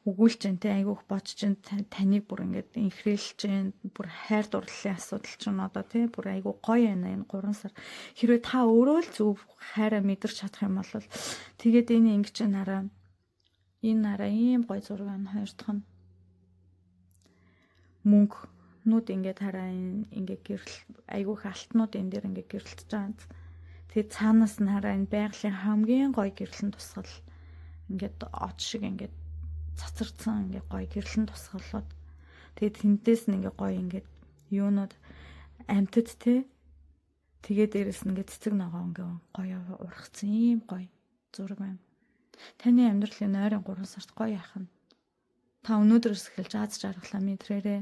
өгүүлж जैन те айгүйх бодож जैन таныг бүр ингээд инхрээлж जैन бүр хайр дурлалын асуудал ч нь одоо те бүр айгүй гоё байна энэ 3 сар хэрвээ та өөрөө л зөв хайраа мэдэрч чадах юм бол тэгээд энэ ингэж нараа энэ нараа ийм гоё зураг байна. Хоёр дахь нь мөнгнүүд ингээд хараа ингээд гэрэл айгүйх алтнууд энэ дээр ингээд гэрэлтэж байгаа. Тэгээд цаанаас нь хараа энэ байгалийн хамгийн гоё гэрлэн тусгал ингээд од шиг ингээд цацарсан ингээ гоё гэрлэн тусгалууд тэгээд тэнтээс нь ингээ гоё ингээ юунууд амтд те тэгээд дээрэс нь ингээ цэцэг ногоо ингээ гоё ургацсан ийм гоё зураг байна. Таны амьдралын ойрын 3 сард гоё яах нь та өнөөдрөөс эхэлж аз жаргалаа мэдрээрээ.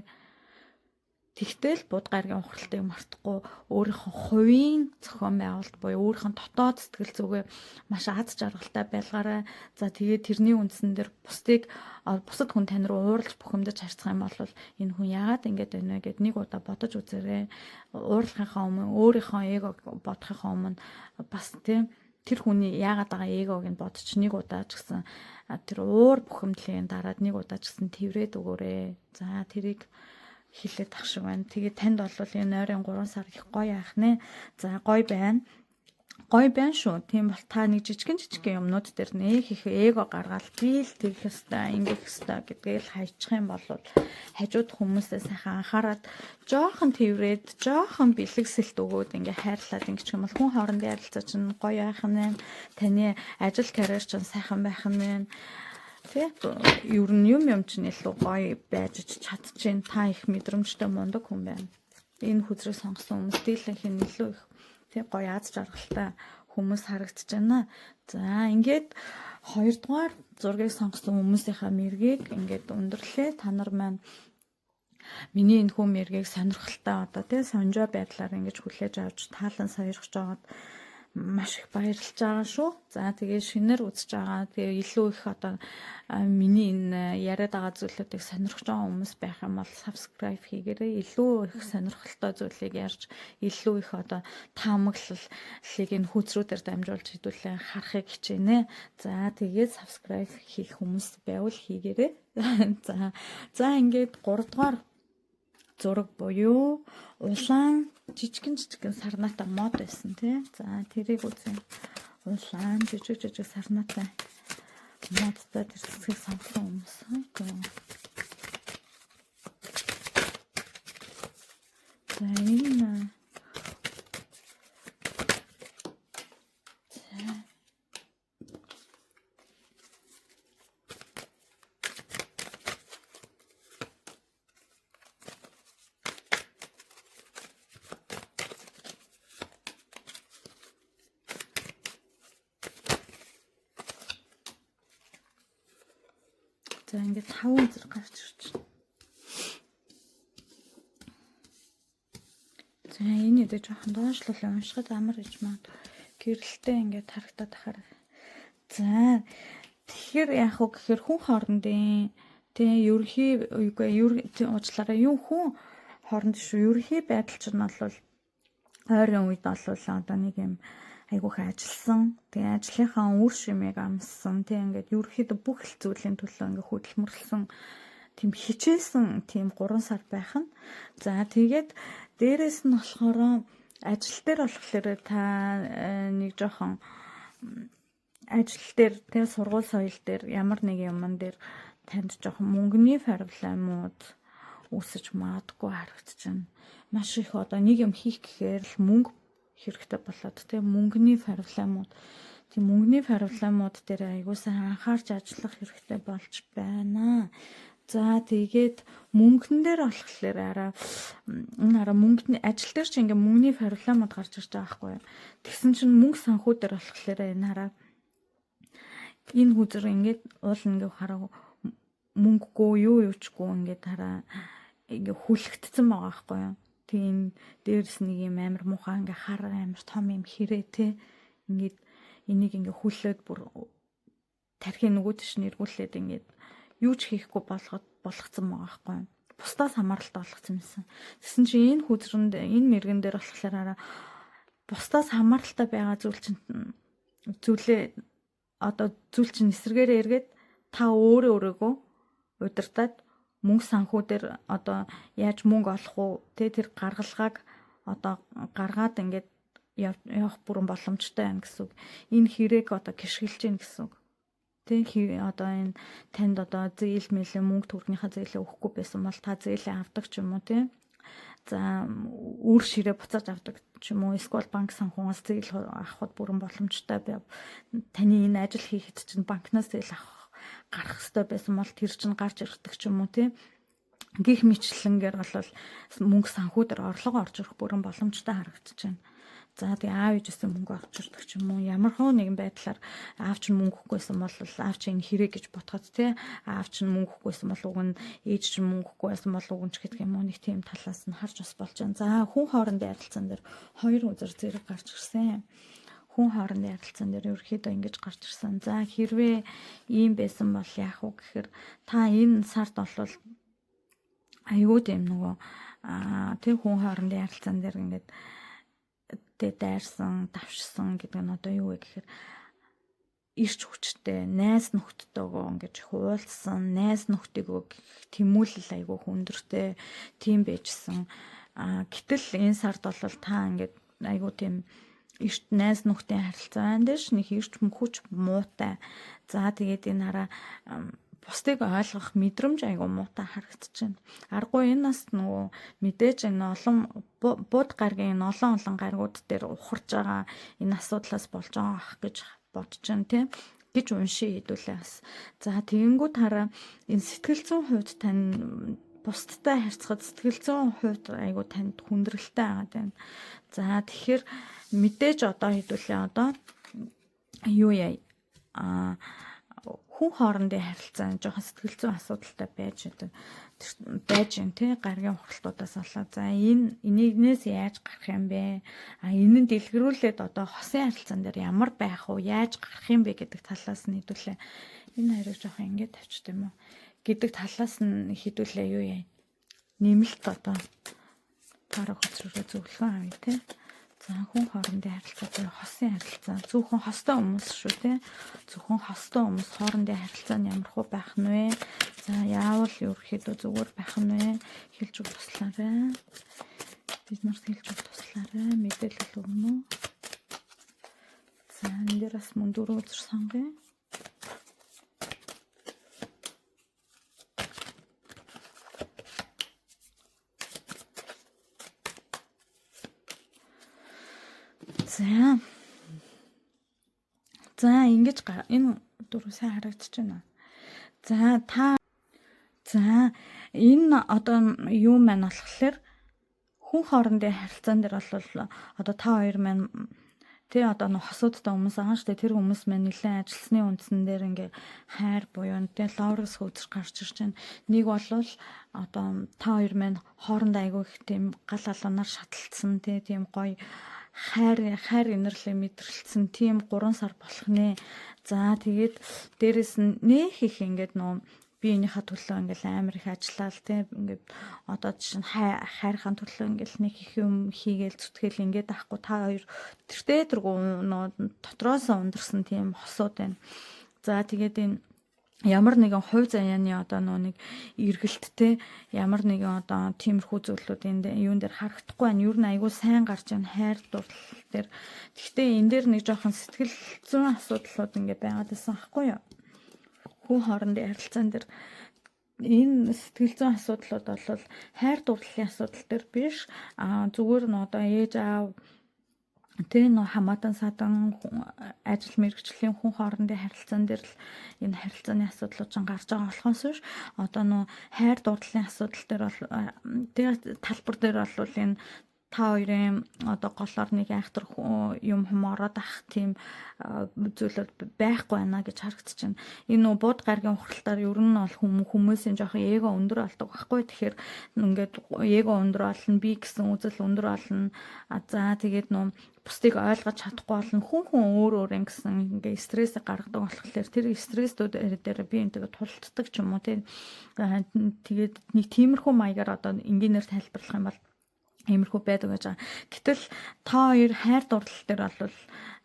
Тэгтэл бод гаргийн ухралтыг мартахгүй өөрийнхөө хувийн зохион байгуулалт буюу өөрийнхөө дотоод сэтгэл зүгээ маш аз жаргалтай байлгаарай. За тэгээд тэрний үндсэн дээр бусад хүн тань руу ууралж бухимдаж харцах юм бол энэ хүн яагаад ингэж байна вэ гэд нэг удаа бодож үзээрэй. Уурлахынхаа өмнө өөрийнхөө эгог бодохынхаа өмнө бас тийм тэр хүний яагаад байгаа эгог нь бодож нэг удаа ч гэсэн тэр уур бухимдлын дараад нэг удаа ч гэсэн тэрвэд өгөөрэй. За тэрийг хэлээд тах шиг байна. Тэгээд танд бол энэ ойрын 3 сар их гоё яах нэ. За гоё байна. Гоё байна шүү. Тийм бол та нэг жижигэн юмнууд дээр нэх их эго гаргаад би л тэгэх ёстой, ингэх ёстой гэдгээл хайчих юм бол хажууд хүмүүсээ сайхан анхаарад жоохон тэрвэд, жоохон бэлэгсэлт өгөөд ингээ хайрлаад ингэчих юм бол хүн хоорондын харилцаа чинь гоё яах нь. Таны ажил карьер чинь сайхан байх нь. Тэг ер нь юм чинь илүү гоё байж чадчихээн. Та их мэдрэмжтэй мундаг хүн байна. Энэ хүзрийг сонгосон хүмүүс дийлэнх нь илүү их тэг гоё аз жаргалтай хүмүүс харагдаж байна. За ингээд 2 дугаар зургийг сонгосон хүмүүсийнхаа мэргийг ингээд өндөрлөө. Та нар маань миний энэ хүн мэргийг сонирхолтой одоо тэг сонжоо байдлаар ингэж хүлээж авч таалан сойрхож байгаад маш их баярлж байгаа шүү. За тэгээ шинээр үзэж байгаа. Тэгээ илүү их одоо миний энэ яриад байгаа зүйлүүдийг сонирхож байгаа хүмүүс байх юм бол subscribe хийгээрэй. Илүү их сонирхолтой зүйлийг ярьж илүү их одоо таамаглалыг энэ хүүцрүүдээр дамжуулж хэдүүлээ харахыг хичээнэ. За тэгээд subscribe хийх хүмүүс байвал хийгээрэй. За ингээд 3 дугаар зураг буюу улаан жижигэн сарнаатай мод байсан тий. За тэрийг үзье. Улаан жижиг сарнаатай модтой тэр хэсгийг сонгосон хүмүүс. За энэ за ингээд 5 зэрэг гарч ирж байна. За энэ үдэ жоохон доошлуулсан уншихад амар иж маа. Гэрэлтэй ингээд харагдаад тахаар. За тэгэхээр яах вэ гэхээр хүн хоорондын тий ерхий уучлаарай юм хүн хооронд шүү ерхий байдал ч нь бол ойрын үед бол одоо нэг юм айгуух ажилласан. Тэгээ ажлынхаа үр шимийг амссан. Тэг ингээд ерөөхдөө бүх л зүйлийн төлөө ингээд хөдөлмөрлсөн тийм хичээсэн тийм 3 сар байх нь. За тэгээд дээрэс нь болохоор ажил дээр болохоор та нэг жоохон ажил дээр тэг сургууль соёл дээр ямар нэг юмн дээр танд жоохон мөнгөний проблемууд үүсэж магадгүй харагдаж байна. Маш их одоо нэг юм хийх гэхээр л мөнгө хэрэгтэй болоод тийм мөнгөний проблемууд дээр аягуулсан анхаарч ажиллах хэрэгтэй болж байна. За тэгээд мөнгөн дээр болохоор араа мөнгөний ажил дээр ч ингээ мөнгөний проблемууд гарч ирж байгаа байхгүй. Тэгсэн чинь мөнгө санхүү дээр болохоор энэ хүзэр ингээд уул ингээ хараа мөнгөгүй юу юучгүй ингээд хараа ингээ хүлэгдсэн байгаа байхгүй юу. Тийм дээрс нэг юм амар муухай ингээ хар амар том юм хэрэг те ингээд энийг ингээ хүлээд бүр тархи нөгөө тийш нэргүүлээд ингээд юу ч хийхгүй болгоцсон байгаа байхгүй. Бусдаас хамааралтай болгоцсон юмсан. Тэгсэн чинь энэ хүзрэнд энэ мэрэгэн дээр болохоор бусдаас хамааралтай байгаа зүйл чинь зүйл чинь эсрэгээр эргээд та өөрөөгөө удирдаад мөнгө санхүү дээр яаж мөнгө олох уу тэр гаргалгааг гаргаад ингээд явах бүрэн боломжтой байна гэсэн үг. Энэ хэрээг гიშгэлж гин гэсэн үг. Энэ танд зээл мэлэн мөнгө төгрөгийнхаа зээлээ өгөхгүй байсан бол та зээлээ авдаг ч юм уу тий. За үр ширээ буцааж авдаг ч юм уу эсвэл банк санхугаас зээл авахд бүрэн боломжтой байв. Таны энэ ажил хийхэд чинь банкнаас зээл гарах хэрэгтэй байсан бол тэр чинь гарч ирдэг ч юм уу тий. Гих мэтлэнгээр бол мөнгө санхүү дээр орлого орж ирэх бүрэн боломжтой харагдаж байна. За тэгээ аав ээжээсээ мөнгө авч ирдэг ч юм уу ямар хөө нэгэн байдлаар аав чинь мөнгө өгөхгүйсэн бол аав чинь энэ хэрэг гэж ботход тий аав чинь мөнгө өгөхгүйсэн бол уг нь ээж чинь мөнгө өгөхгүйсэн бол уг нь ч гэдэг юм уу нэг тийм талаас нь харж бас болж байна. За хүн хоорондын ярилцсан дээр хоёр үзэр зэрэг гарч ирсэн. Хүн хоорондын ярилцсан дээр ерөөхдөө ингэж гарч ирсэн. За хэрвээ ийм байсан бол яах вэ гэхээр та энэ сард бол аюу тийм нөгөө тэр хүн хоорондын ярилцсан дээр ингээд дайрсан, давшсан гэдэг нь юу вэ гэхээр ирч хүчтэй, найз нөхдөдөө ингэж хуулсан, найз нөхдийгөө тэмүүлэл айгүй хүндэртэй тийм байжсэн. Гэтэл энэ сард бол та ингээд айгүй тийм эрт найз нөхдийн харилцаан дээр нэг эрч мөхөч муутай. За тэгээд энэ хараа бусдыг ойлгох мэдрэмж айгүй муутай харагдаж байна. Аргагүй энэ нас нөгөө мэдээж энэ олон бууд гаргийн энэ олон гаригууд дээр ухарж байгаа энэ асуудлаас болж байгаа ах гэж бодож байна тийм гэж уншиж хэдүүлээ бас. За тэгэнгүүт хараа энэ сэтгэл зүйн хувьд тань бусдтай харьцахад сэтгэл зүйн хувьд айгүй танд хүндрэлтэй байгаад байна. За тэгэхээр мэдээж хэдүүлээ юу яа хүн хоорондын харилцаа жоохон сэтгэл зүйн асуудалтай байж байна тий гаргийн ухралтуудаас болоод за энээс яаж гарах юм бэ? Энэ нь дэлгэрүүлээд хосын харилцаан дээр ямар байх вэ? Яаж гарах юм бэ гэдэг талаас нь хэдүүлээ. Энэ хоёрыг жоохон ингэж тавьчих юм уу? Гэдэг талаас нь хэдүүлээ юу яа. Нэмэлт тарах хөцрөөрөө зөвлөгөө авъя тий. За хүн хоорондын харилцаа буюу хосын харилцаа зөвхөн хостой хүмүүс шүү тий. Зөвхөн хостой хүмүүс хоорондын харилцаа нь ямар хөө байх нь вэ? За яавал ерөөхдөө зүгээр байх нь вэ? Хэлж үг туслаарай. Бид нарт хэлж үг туслаарай. Мэдээлэл өгнө үү? За энэ дээр бас мөн дөрөв үзэр сонгоё. За ингэж энэ дөрөв сайн харагдаж байна. За энэ юу маань болохоор хүн хоорондын харилцаан дээр бол та хоёр маань тий хосуудтай хүмүүс байгаа шүү дээ. Тэр хүмүүс маань нэлээд ажилласны үндсэн дээр ингээ хайр буюу тий лаврс хөөцөр гарч ирж байна. Нэг бол та хоёр маань хоорондоо айгүй их тийм гал алуунаар шаталцсан тийм гоё хайр инэрлээ мэдрэлцсэн тийм 3 сар болох нэ. За тэгээд дээрэс нь нэх их ингээд би энийхээ төлөө ингээл амар их ажиллаал тийм ингээд жишээ нь хайрхан төлөө ингээл нэг их юм хийгээл зүтгэл ингээд ахгүй та хоёр тэртээ дотроос ундарсан тийм хосууд байна. За тэгээд энэ ямар нэгэн хувь заяаны нэг эргэлттэй ямар нэгэн тиймэрхүү зүйлүүд энэ юун дээр харагдахгүй байна. Юу н айгүй сайн гарч байна хайр дурлал дээр. Гэхдээ энэ дээр нэг жоохон сэтгэл зүйн асуудлууд ингээд байгаад байсан аахгүй юу? Хүн хоорондын харилцаан дээр энэ сэтгэл зүйн асуудлууд бол хайр дурлалын асуудал дээр биш. Зүгээр нь ээж аав тэр хамаатан садан ажил мэргэжлийн хүн хоорондын харилцаан дээр л энэ харилцааны асуудлууд ч гарч байгаа болохоос биш хайр дурлалын асуудал дээр бол тэр талбар дээр бол энэ та хоёрын одоо голоор нэг айхтар юм ороод ах тийм зүйлүүд байхгүй байна гэж харагдаж байна. Энэ нөө бууд гаргийн ухралтаар ер нь бол хүмүүсийн жоохон эго өндөр болдог байхгүй. Тэгэхээр ингээд эго өндөр болно, би гэсэн үзэл өндөр болно. За тэгээд нөө бусдыг ойлгож чадахгүй болно. Хүн өөр гэсэн ингээ стрессийг гаргадаг болохоор тэр стресстүүд дээр би энэ тэгээд тулддаг ч юм уу тийм. Тэгээд нэг тиймэрхүү маягаар одоо энгийнээр тайлбарлах юм бол иймэрхүү байдаг гэж байгаа. Гэтэл та хоёр хайр дурлал дээр бол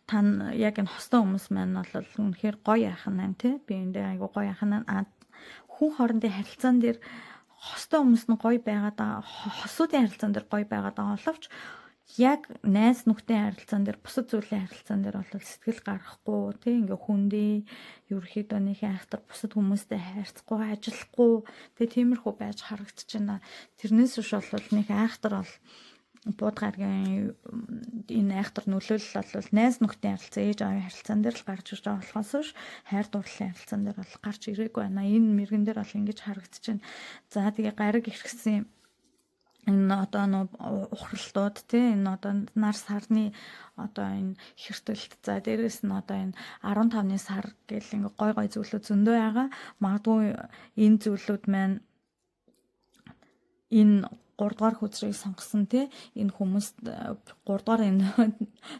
та яг энэ хостой хүмүүс маань бол үнэхээр гоё яхан юм тий. Би эндээ айгу гоё яхан хүн хоорондын харилцаан дээр хостой хүмүүс нь гоё байгаад хосуудын харилцаан дээр гоё байгаад байгаа боловч яг найз нөхдийн харилцаан дээр бусад зүйлийн харилцаан дээр бол сэтгэл гаргахгүй тий ингээ хүндий ерөөхдөө нэг айхтар бусад хүмүүстэй хайрцахгүй ажиллахгүй тий тиймэрхүү байж харагдаж байна. Тэрнээс биш бол нэг айхтар бол бууд гаргийн энэ айхтар нөлөөлөл бол найз нөхдийн харилцаа ээж аавын харилцаан дээр л гарч ирж байгаа болохоос биш хайр дурлалын харилцаан дээр бол гарч ирээгүй байна. Энэ мэрэгэн дээр бол ингэж харагдаж байна. За тэгээ гариг иргэсэн энэ одоо нөө ухралтууд тий энэ одоо нар сарны одоо энэ хэртэлт за дээрэс нь одоо энэ 15-ны сар гэл ингээ гой зүйлүүд зөндөө байгаа. Магадгүй энэ зүйлүүд маань энэ 3 дугаар хүзрийг сонгосон тий энэ хүмүүст 3 дугаар энэ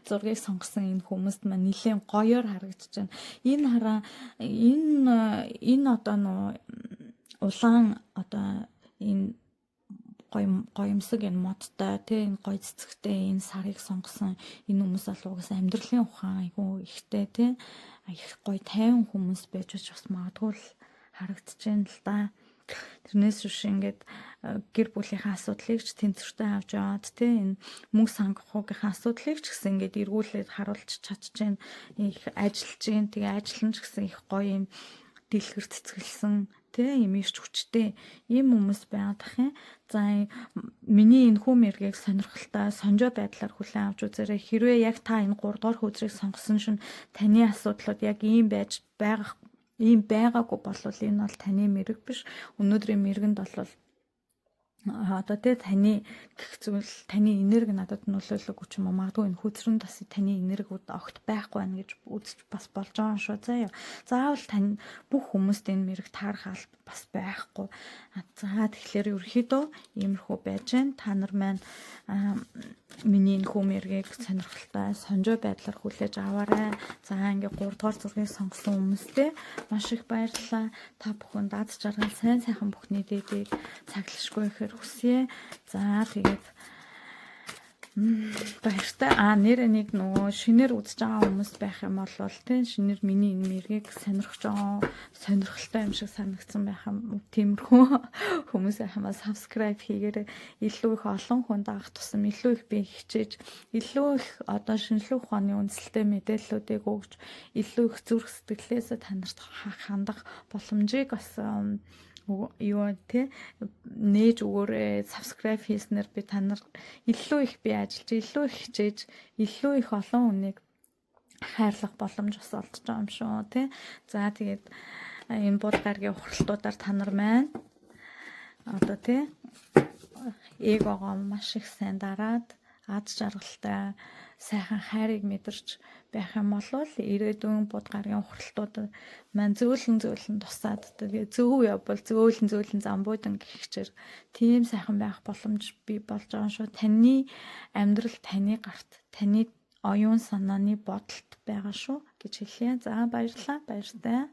зургийг сонгосон энэ хүмүүст маань нэлээд гоёор харагдаж байна. Энэ хараа энэ одоо нөө улаан одоо энэ гоёмсог энэ модтой тий энэ гоё цэцэгтэй энэ сарыг сонгосон энэ хүмүүс бол угсаа амьдралын ухаан айгүй ихтэй тий их гоё тайван хүмүүс байж бас магадгүй харагдаж байна л да. Тэрнээс биш ингээд гэр бүлийнхаа асуудлыг ч тэнцвэртэй авч яваад тий энэ мөнгө сангахуугийнхаа асуудлыг ч гэсэн ингээд эргүүлээд харуулж чадчихээн их ажиллаж гин тэгээ ажил нь ч гэсэн их гоё юм дэлгэр цэцгэлсэн тий юм ирч хүчтэй ийм хүмүүс байгаадах юм. За миний энэ хүм эргийг сонирхолтой сонжоо байдлаар хүлээн авч үзээрэй. Хэрвээ яг та энэ 3 дугаар хүзрийг сонгосон шин таны асуудлууд яг ийм байж байгаагүй болвол энэ бол таны мэрэг биш. Өнөөдрийн мэрэгэнд бол одоо тэ таны гэх зүйл таны энерги надад нөлөөлөг ч юм уу магадгүй энэ хүзрэнд бас таны энергиуд огт байхгүй байна гэж үзэж бас болж байгаа шүү заяа. Заавал тань бүх хүмүүст энэ мэрэг таарах бас байхгүй. За тэгэхээр ерөөхдөө иймэрхүү байж гэн та нар маань миний энэ хүм эргийг сонирхолтой сонжоо байдлаар хүлээж аваарай. За ингээ 3 дугаар зургийг сонгосон хүмүүстээ маш их баярлалаа. Та бүхэн дад жаргал сайн сайхан бүхний дээдийг цаглашгүй ихээр хүсье. За тэгээд баяртай. Нэр нэг нөгөө шинээр үзэж байгаа хүмүүс байх юм бол тийм шинээр миний энэ мэргийг сонирхож байгаа сонирхолтой юм шиг санагдсан байх юм. Тиймэрхүү хүмүүс байх юм бол subscribe хийгээрэй. Илүү их олон хүнд авах тусам илүү их би хичээж илүү их одоо шинжлэх ухааны үндэслэлтэй мэдээллүүдийг өгч илүү их зүрх сэтгэлээсээ танарт хандах боломжийг бас юу те нээж өгөөрэй. Subscribe хийснээр би та нар илүү их би ажиллаж илүү их хичээж илүү их олон хүнийг хайрлах боломж бас олдож байгаа юм шүү те. За тэгээд энэ бууд гаргийн ухралтуудаар та нар маань одоо те эгогоо маш их сайн дараад ад жаргалтай сайхан хайрыг мэдэрч байх юм бол ирээдүйн бууд гаргийн ухралтууд маань зөөлөн тусаад тэгээ зөв явбал зөөлөн замбуудан гихчээр тийм сайхан байх боломж бий болж байгаа шүү. Таны амьдрал таны гарт таны оюун санааны бодолд байгаа шүү гэж хэлье. За баярлалаа. Баяртай.